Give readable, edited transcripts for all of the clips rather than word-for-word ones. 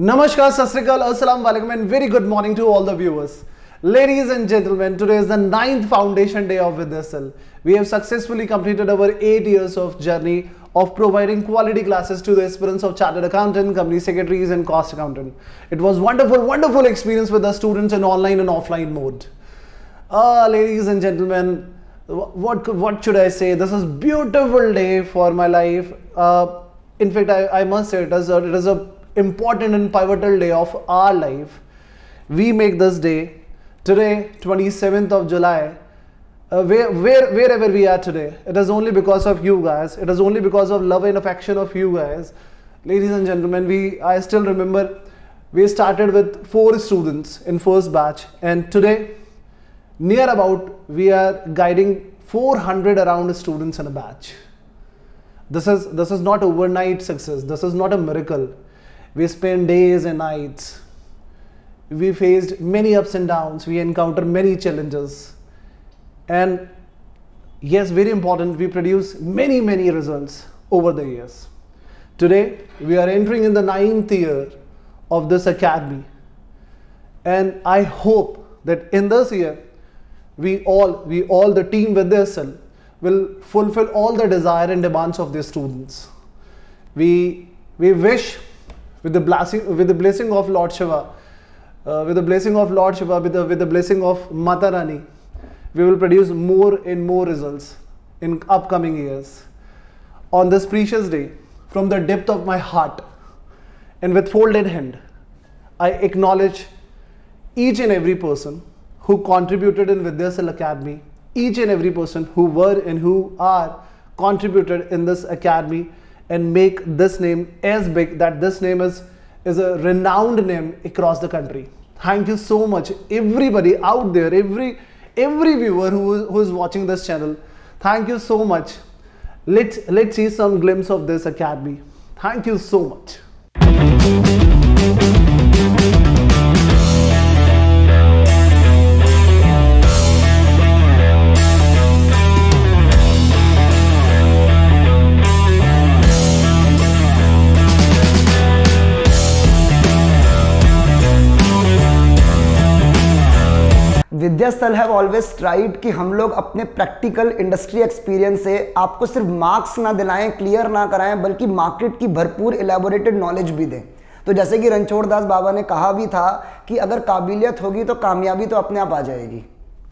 Namaskar, Sat Sri Akal, Assalamu Alaikum, and very good morning to all the viewers. Ladies and gentlemen, today is the 9th foundation day of Vidyastal. We have successfully completed our 8 years of journey of providing quality classes to the aspirants of Chartered Accountant, Company Secretaries and Cost Accountant. It was wonderful experience with the students in online and offline mode. Ladies and gentlemen, what should I say? This is beautiful day for my life. In fact, I must say it is a important and pivotal day of our life. We make this day today, 27th of July, wherever we are today. It is only because of you guys. It is only because of love and affection of you guys. Ladies and gentlemen, I still remember we started with 4 students in first batch, and today near about we are guiding 400 around students in a batch. This is not overnight success. This is not a miracle. We spend days and nights. We faced many ups and downs. We encountered many challenges. And yes, very important, we produce many results over the years. Today, we are entering in the 9th year of this academy. And I hope that in this year, we all the team Vidyastal will fulfill all the desire and demands of the students. We wish with the blessing of Lord Shiva, with the blessing of Mata Rani, we will produce more and more results in upcoming years. On this precious day, from the depth of my heart and with folded hand, I acknowledge each and every person who contributed in Vidyastal Academy, each and every person who were and who are contributed in this academy, and make this name as big that this name is a renowned name across the country. Thank you so much, everybody out there, every viewer who is watching this channel. Thank you so much. Let's see some glimpse of this academy. Thank you so much. Vidyasthal have always tried कि हम लोग अपने practical industry experience से आपको सिर्फ marks ना दिलाएं, clear ना कराएं, बल्कि मार्केट की भरपूर एलैबोरेटेड नॉलेज भी दें। तो जैसे कि रणछोड़ दास बाबा ने कहा भी था कि अगर काबिलियत होगी तो कामयाबी तो अपने आप आ जाएगी।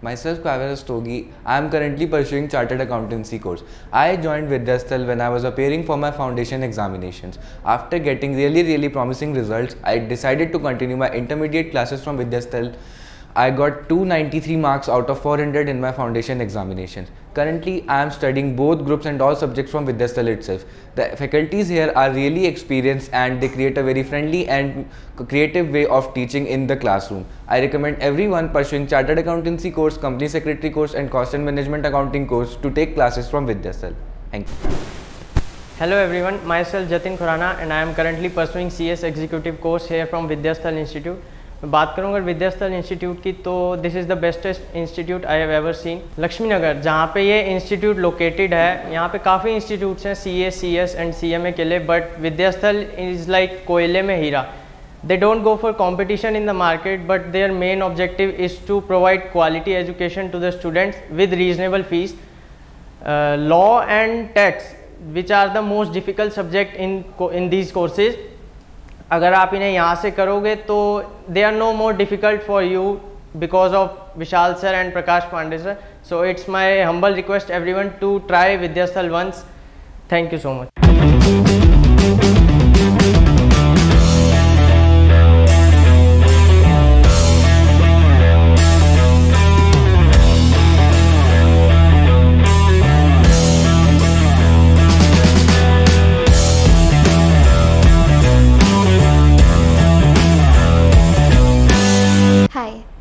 Myself, Kavish Rastogi. I am currently pursuing Chartered Accountancy course. I joined Vidyastal when I was appearing for my foundation examinations. After getting really promising results, I decided to continue my intermediate classes from Vidyastal. I got 293 marks out of 400 in my foundation examinations. Currently, I am studying both groups and all subjects from Vidyastal itself. The faculties here are really experienced and they create a very friendly and creative way of teaching in the classroom. I recommend everyone pursuing Chartered Accountancy course, Company Secretary course and Cost and Management Accounting course to take classes from Vidyastal. Thank you. Hello everyone, myself Jatin Khurana and I am currently pursuing CS Executive course here from Vidyastal Institute. मैं बात करूँगा विद्यास्थल institute की, तो this is the bestest institute I have ever seen. Laxmi Nagar जहाँ पे ये institute located है, यहाँ पे काफ़ी इंस्टीट्यूट्स हैं CA, CS एंड CMA के लिए, बट विद्यास्थल इज़ लाइक कोयले में हीरा। They don't go for competition in the market, but their main objective is to provide quality education to the students with reasonable fees. Law and tax which are the most difficult subject in these courses, अगर आप इन्हें यहाँ से करोगे तो they are no more difficult for you because of Vishal sir and Prakash Pandey sir. So it's my humble request everyone to try विद्यास्थल once. Thank you so much.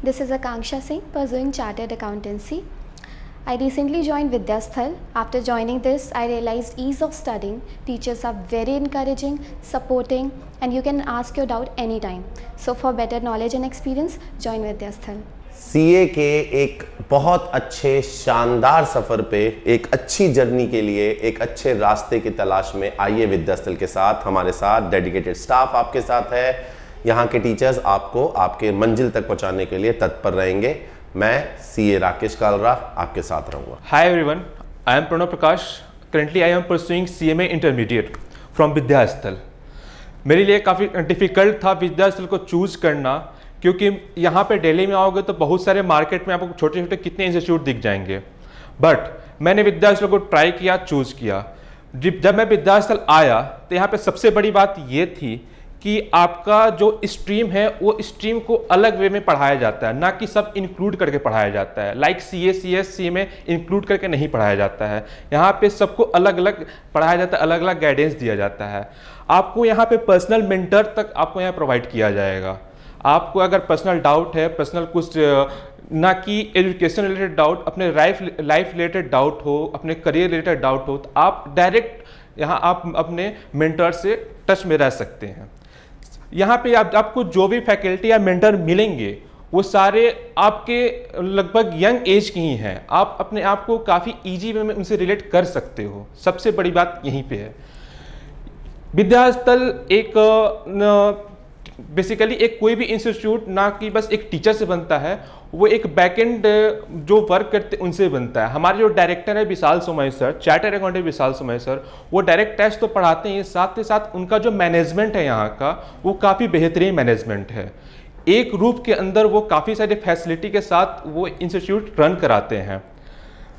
This is Akanksha Singh, pursuing Chartered Accountancy. I recently joined Vidyastal. After joining this, I realized ease of studying. Teachers are very encouraging, supporting, and you can ask your doubt anytime. So for better knowledge and experience, join Vidyastal. CA के एक बहुत अच्छे शानदार सफ़र पे, एक अच्छी journey के लिए, एक अच्छे रास्ते की तलाश में आइए विद्यास्थल के साथ। हमारे साथ डेडिकेटेड स्टाफ आपके साथ है। यहाँ के टीचर्स आपको आपके मंजिल तक पहुँचाने के लिए तत्पर रहेंगे। मैं CA राकेश कालरा आपके साथ रहूँगा। Hi everyone, I am Pranav Prakash. Currently I am pursuing CMA Intermediate from विद्यास्थल। मेरे लिए काफ़ी डिफ़िकल्ट था विद्यास्थल को चूज़ करना, क्योंकि यहाँ पे दिल्ली में आओगे तो बहुत सारे मार्केट में आपको छोटे छोटे कितने इंस्टीट्यूट दिख जाएंगे, बट मैंने विद्यास्थल को ट्राई किया, चूज़ किया। जब मैं विद्यास्थल आया तो यहाँ पे सबसे बड़ी बात ये थी कि आपका जो स्ट्रीम है वो स्ट्रीम को अलग वे में पढ़ाया जाता है, ना कि सब इंक्लूड करके पढ़ाया जाता है। लाइक CA CS CA में इंक्लूड करके नहीं पढ़ाया जाता है। यहाँ पे सबको अलग अलग पढ़ाया जाता है, अलग अलग गाइडेंस दिया जाता है। आपको यहाँ पे पर्सनल मेंटर तक आपको यहाँ प्रोवाइड किया जाएगा। आपको अगर पर्सनल डाउट है, पर्सनल कुछ ना कि एजुकेशन रिलेटेड डाउट, अपने लाइफ रिलेटेड डाउट हो, अपने करियर रिलेटेड डाउट हो, तो आप डायरेक्ट यहाँ आप अपने मेंटर से टच में रह सकते हैं। यहाँ पे आपको जो भी फैकल्टी या मेंटर मिलेंगे वो सारे आपके लगभग यंग एज की ही हैं। आप अपने आप को काफ़ी ईजी वे में उनसे रिलेट कर सकते हो। सबसे बड़ी बात यहीं पे है। विद्यास्थल एक बेसिकली एक कोई भी इंस्टीट्यूट ना कि बस एक टीचर से बनता है, वो एक बैकएंड जो वर्क करते उनसे बनता है। हमारे जो डायरेक्टर है विशाल सोमय सर, चार्टर्ड अकाउंटेंट विशाल सोमय सर, वो डायरेक्ट टेस्ट तो पढ़ाते हैं, साथ ही साथ उनका जो मैनेजमेंट है यहाँ का वो काफ़ी बेहतरीन मैनेजमेंट है। एक रूप के अंदर वो काफ़ी सारी फैसिलिटी के साथ वो इंस्टीट्यूट रन कराते हैं।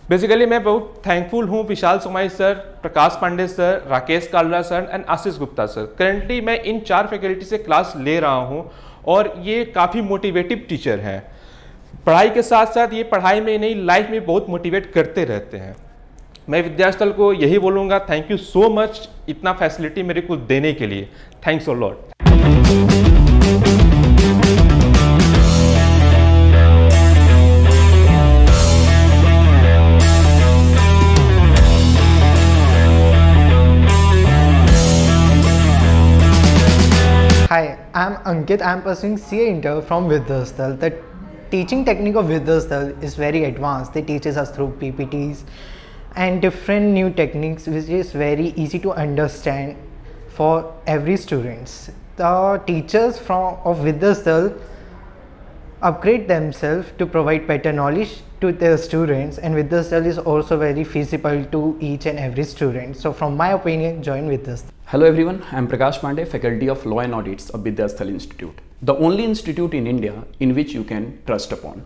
बेसिकली मैं बहुत थैंकफुल हूँ Vishal Somay sir, Prakash Pandey sir, Rakesh Kalra sir and Ashish Gupta sir. Currently मैं इन 4 फैकल्टी से क्लास ले रहा हूँ और ये काफ़ी मोटिवेटिव टीचर हैं। पढ़ाई के साथ साथ ये पढ़ाई में नहीं, लाइफ में बहुत मोटिवेट करते रहते हैं। मैं विद्यास्थल को यही बोलूँगा, थैंक यू सो मच इतना फैसिलिटी मेरे को देने के लिए। Thanks a lot. Hi, I am Ankit. I am pursuing CA Inter from Vidyasthal. The teaching technique of Vidyasthal is very advanced. They teach us through PPTs and different new techniques, which is very easy to understand for every students. The teachers of Vidyasthal upgrade themselves to provide better knowledge to their students, and Vidyasthal is also very feasible to each and every student. So from my opinion, join Vidyasthal. Hello everyone, I am Prakash Pandey, Faculty of Law and Audits of Vidyasthal Institute, the only institute in India in which you can trust upon.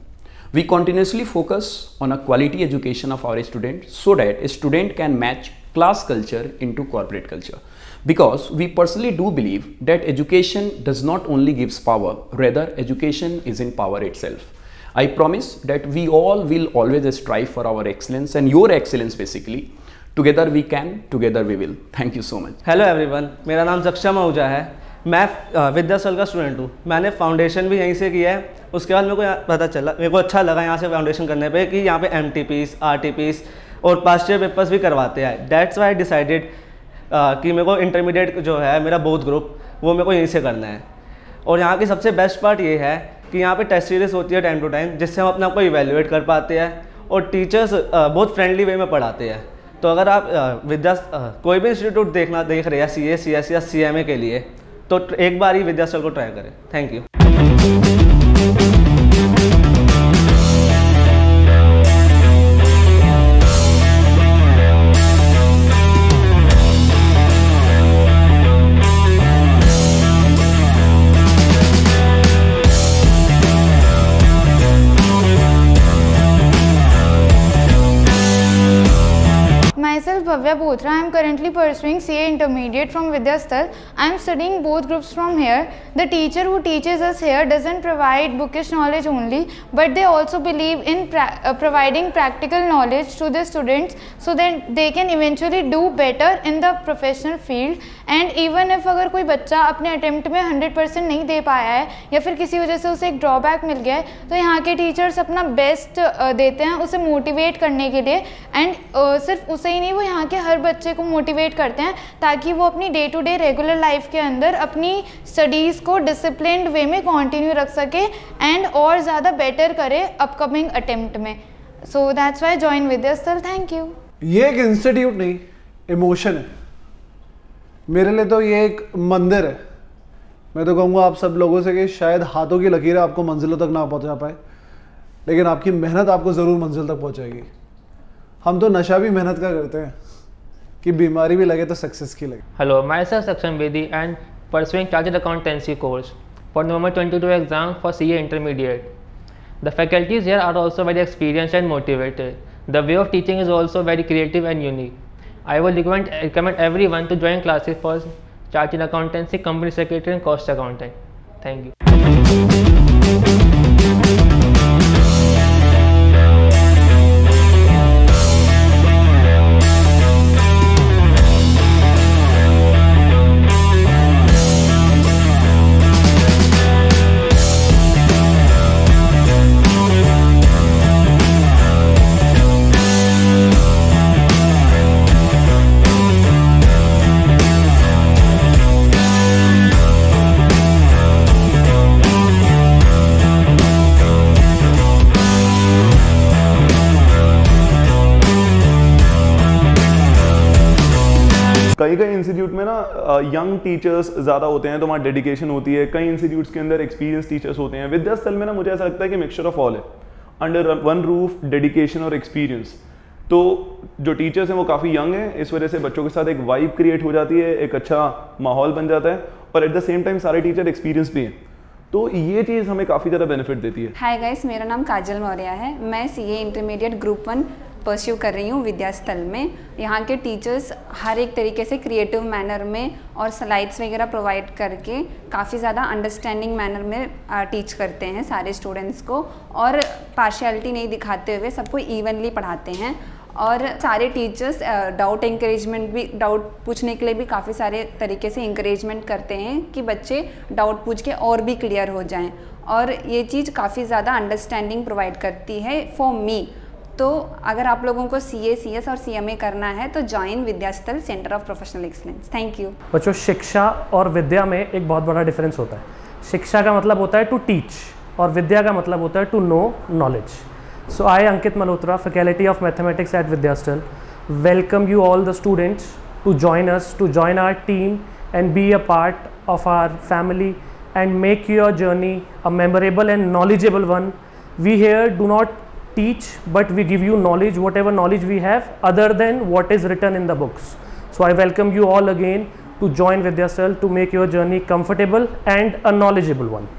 We continuously focus on a quality education of our students so that a student can match class culture into corporate culture. Because we personally do believe that education does not only gives power, rather education is in power itself. I promise that we all will always strive for our excellence and your excellence basically. Together we can, together we will. Thank you so much. Hello everyone, मेरा नाम जक्षम आहूजा है। मैं विद्यास्थल का student हूँ। मैंने foundation भी यहीं से किया है। उसके बाद मेरे को अच्छा लगा यहाँ से फाउंडेशन करने पे कि यहाँ पे MTPs, RTPs और पास्ट ईयर पेपर्स भी करवाते हैं। दैट्स वाई आई डिसाइडेड कि मेरे को इंटरमीडिएट जो है मेरा बोथ ग्रुप वो मेरे को यहीं से करना है। और यहाँ की सबसे बेस्ट पार्ट ये है कि यहाँ पे टेस्ट सीरीज होती है टाइम टू टाइम, जिससे हम अपने आप को इवेल्युएट कर पाते हैं और टीचर्स बहुत फ्रेंडली वे में पढ़ाते हैं। तो अगर आप कोई भी इंस्टीट्यूट देख रहे हैं CA CS या CMA के लिए, तो एक बार ही विद्यास्थल को ट्राई करें। Thank you. Myself Bhavya Bothra. I am currently pursuing CA Intermediate from Vidyasthal. I am studying both groups from here. The teacher who teaches us here doesn't provide bookish knowledge only, but they also believe in providing practical knowledge to the students so that they can eventually do better in the professional field. And even if अगर कोई बच्चा अपने attempt में 100% नहीं दे पाया है या फिर किसी वजह से उसे एक ड्रॉबैक मिल गया है, तो यहाँ के टीचर्स अपना बेस्ट देते हैं उसे मोटिवेट करने के लिए। एंड सिर्फ उसे ही नहीं, वो यहाँ के हर बच्चे को मोटिवेट करते हैं ताकि वो अपनी day to day regular life के अंदर अपनी स्टडीज़ को डिसिप्लिन्ड वे में कंटिन्यू रख सके एंड और ज़्यादा बेटर करे अपकमिंग अटेम्प्ट में। So that's why join Vidyasthal. Thank you. ये एक इंस्टीट्यूट नहीं, इमोशन है। मेरे लिए तो ये एक मंदिर है। मैं तो कहूँगा आप सब लोगों से कि शायद हाथों की लकीरें आपको मंजिलों तक ना पहुँचा पाए, लेकिन आपकी मेहनत आपको ज़रूर मंजिल तक पहुँचाएगी। हम तो नशा भी मेहनत का करते हैं कि बीमारी भी लगे तो सक्सेस की लगे। Hello, myself Saksham Bedi and pursuing Chartered Accountancy course for November 22 exam for CA Intermediate. The faculties here are also very experienced and motivated. The way of teaching is also very creative and unique. I would recommend everyone to join classes for Chartered Accountancy, Company Secretary and Cost Accountant. Thank you. कई institute में ना young teachers ज़्यादा होते हैं तो वहाँ dedication होती है। कई इंस्टीट्यूट्स के अंदर एक्सपीरियंस टीचर्स होते हैं। विद्यास्थल में ना मुझे ऐसा लगता है कि मिक्सचर ऑफ ऑल है, अंडर वन रूफ, डेडिकेशन और एक्सपीरियंस। तो जो टीचर्स हैं वो काफ़ी यंग हैं, इस वजह से बच्चों के साथ एक वाइब क्रिएट हो जाती है, एक अच्छा माहौल बन जाता है और एट द सेम टाइम सारे टीचर एक्सपीरियंस भी हैं, तो ये चीज़ हमें काफ़ी ज़्यादा बेनिफिट देती है। हाय गाइस, मेरा नाम काजल मौर्य है। मैं CA इंटरमीडिएट ग्रुप 1 परस्यू कर रही हूँ विद्यास्थल में। यहाँ के टीचर्स हर एक तरीके से क्रिएटिव मैनर में और स्लाइड्स वगैरह प्रोवाइड करके काफ़ी ज़्यादा अंडरस्टैंडिंग मैनर में टीच करते हैं सारे स्टूडेंट्स को, और पार्शियलिटी नहीं दिखाते हुए सबको इवनली पढ़ाते हैं। और सारे टीचर्स डाउट इंकरेजमेंट भी, डाउट पूछने के लिए भी काफ़ी सारे तरीके से इंकरेजमेंट करते हैं कि बच्चे डाउट पूछ के और भी क्लियर हो जाएं, और ये चीज़ काफ़ी ज़्यादा अंडरस्टैंडिंग प्रोवाइड करती है फॉर मी। तो अगर आप लोगों को CA, CS और CMA करना है तो join Vidyasthal centre of professional excellence. Thank you. बच्चों, शिक्षा और विद्या में एक बहुत बड़ा डिफरेंस होता है। शिक्षा का मतलब होता है टू टीच और विद्या का मतलब होता है to know knowledge. So I, Ankit Malhotra, Faculty of Mathematics at Vidyastal, welcome you all the students to join us, to join our team and be a part of our family and make your journey a memorable and knowledgeable one. We here do not teach, but we give you knowledge, whatever knowledge we have other than what is written in the books. So I welcome you all again to join Vidyastal to make your journey comfortable and a knowledgeable one.